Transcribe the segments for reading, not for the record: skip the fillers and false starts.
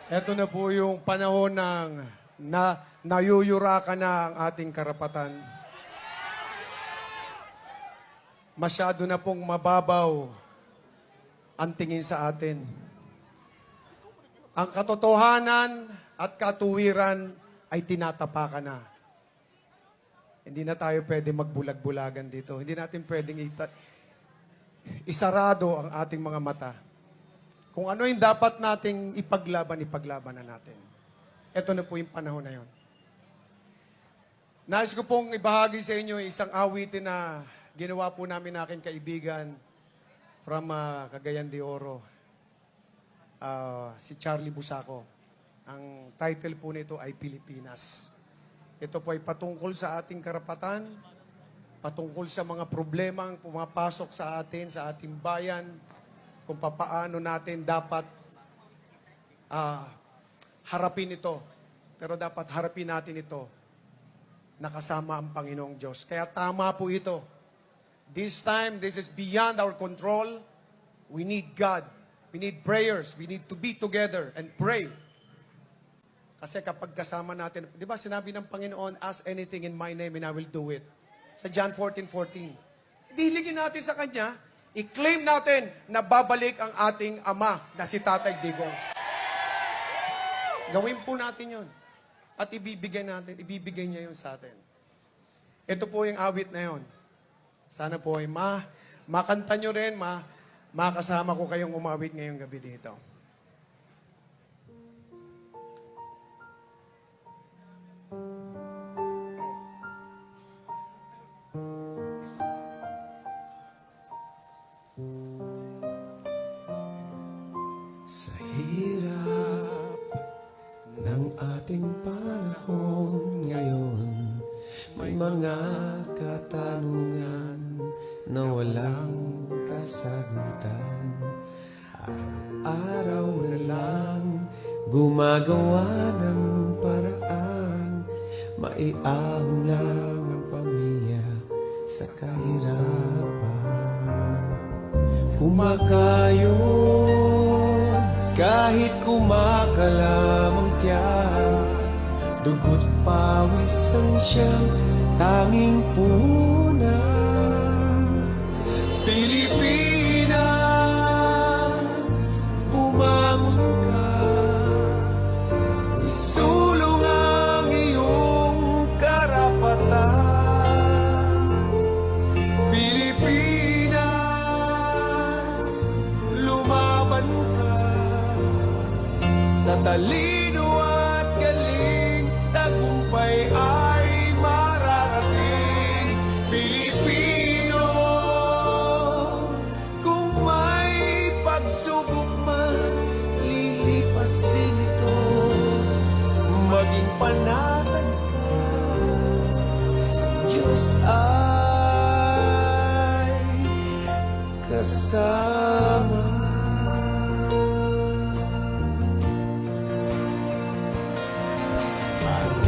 Ito na po yung panahon ng nayuyurakan na ang ating karapatan. Masyado na pong mababaw ang tingin sa atin. Ang katotohanan at katuwiran ay tinatapakan na. Hindi na tayo pwede magbulag-bulagan dito. Hindi natin pwedeng isarado ang ating mga mata. Kung ano yung dapat nating ipaglaban na natin. Ito na po yung panahon na yon. Nais ko pong ibahagi sa inyo isang awitin na ginawa po namin aking kaibigan from Cagayan de Oro, si Charlie Busaco. Ang title po nito ay Pilipinas. Ito po ay patungkol sa ating karapatan, patungkol sa mga problema ang pumapasok sa atin, sa ating bayan, kung papaano natin dapat harapin ito. Pero dapat harapin natin ito nakasama ang Panginoong Diyos. Kaya tama po ito. This time, this is beyond our control. We need God. We need prayers. We need to be together and pray. Kasi kapag kasama natin, di ba sinabi ng Panginoon, ask anything in my name and I will do it. Sa John 14:14. Diligin natin sa Kanya, i-claim natin na babalik ang ating Ama na si Tatay Digong. Gawin po natin yun. At ibibigay niya yun sa atin. Ito po yung awit na yun. Sana po ay makanta nyo rin, makasama ko kayong umawit ngayong gabi dito. Sa hirap ng ating panahon ngayon, may mga katanungan na walang kasagutan. Araw-araw na lang gumagawa ng paraan, maiahon lang ang pamilya sa kahirapan. Kumakayon kahit kumakalamang tiyan, dugo't pawis ang siyang tanging punan. Pilipinas, bumangon ka, isulong ang iyong karapatan. Pilipinas, lumaban ka, sa talino at galing, tagumpay ay mararating. Pilipino, kung may pagsubok man, lilipas din ito. Maging panatag ka, Diyos ay kasama.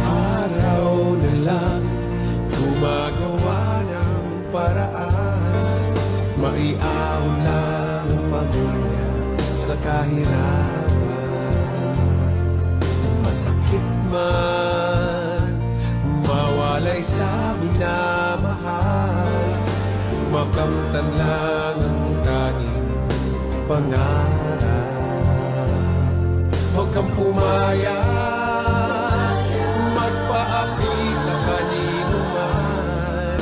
Araw na lang gumagawa ng paraan, maiahon lang ang pamilya sa kahirapan. Masakit man mawalay sa minamahal, makamtan lang ang tanging pangarap. Huwag kang pumayag sa kanino man,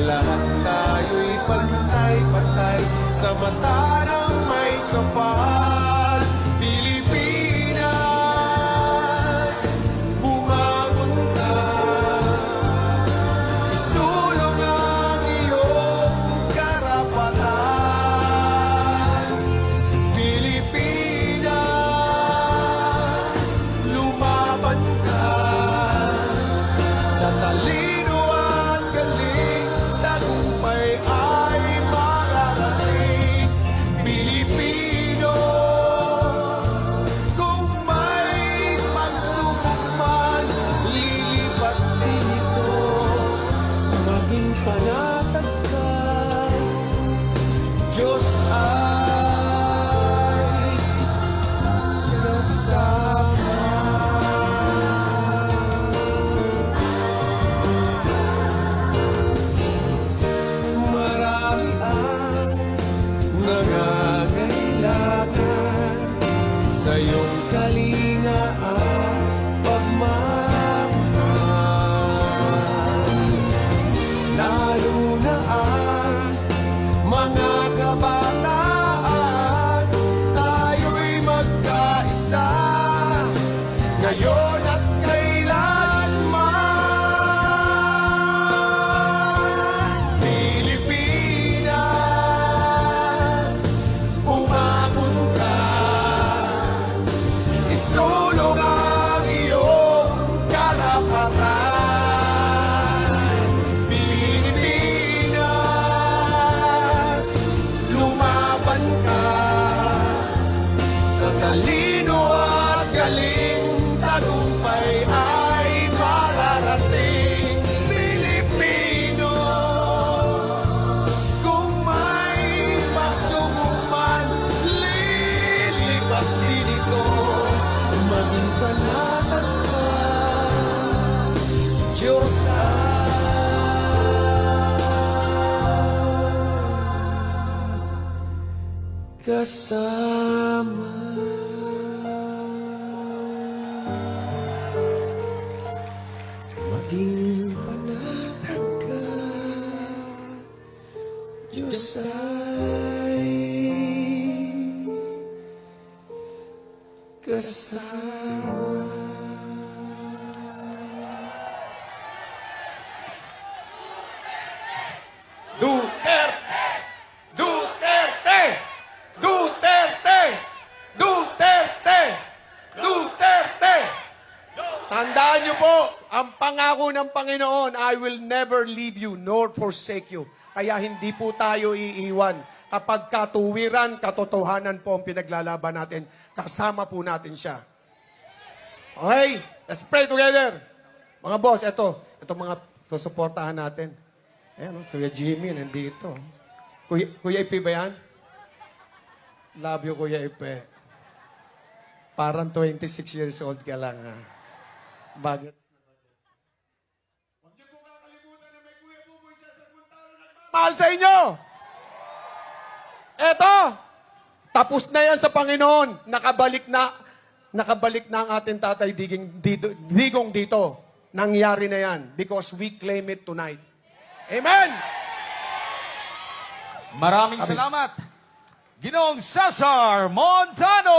lahat tayo'y pantay-pantay sa mata ng may kapal. Pilipinas, bumangon ka, isulong ang iyong karapatan. Pilipinas, lumaban iyong kalinga at pagmamahal. Lalo na ang mga kabataan, tayo'y magkaisa ngayon at kailanman. Pilipinas, umabot ka, isulong ang iyong karapatan. Pilipinas, lumaban ka sa talino at galing, tagumpay ay mararating. Pilipino, kung may pagsubok man, lilipas din ito. Maging panatag ka, Diyos ay kasama. Maging panatag ka, Diyos ay kasama. Duterte! Duterte! Duterte! Duterte! Duterte! Tandaan niyo po, ang pangako ng Panginoon, I will never leave you nor forsake you. Kaya hindi po tayo iiwan. Kapag katuwiran, katotohanan po ang pinaglalaban natin, kasama po natin siya. Okay, let's pray together. Mga boss, ito mga susuportahan natin. Ayan, Kuya Jimmy, nandito. Kuya Ipe ba yan? Love you, Kuya Ipe. Parang 26 years old ka lang, ha? Bagets. Huwag niyo po kakalimutan na may Kuya Buboy sa Saguntaro nagmamahal sa inyo! Eto! Tapos na yan sa Panginoon. Nakabalik na ang ating tatay Digong dito. Nangyari na yan because we claim it tonight. Amen! Maraming salamat, Ginoong Cesar Montano!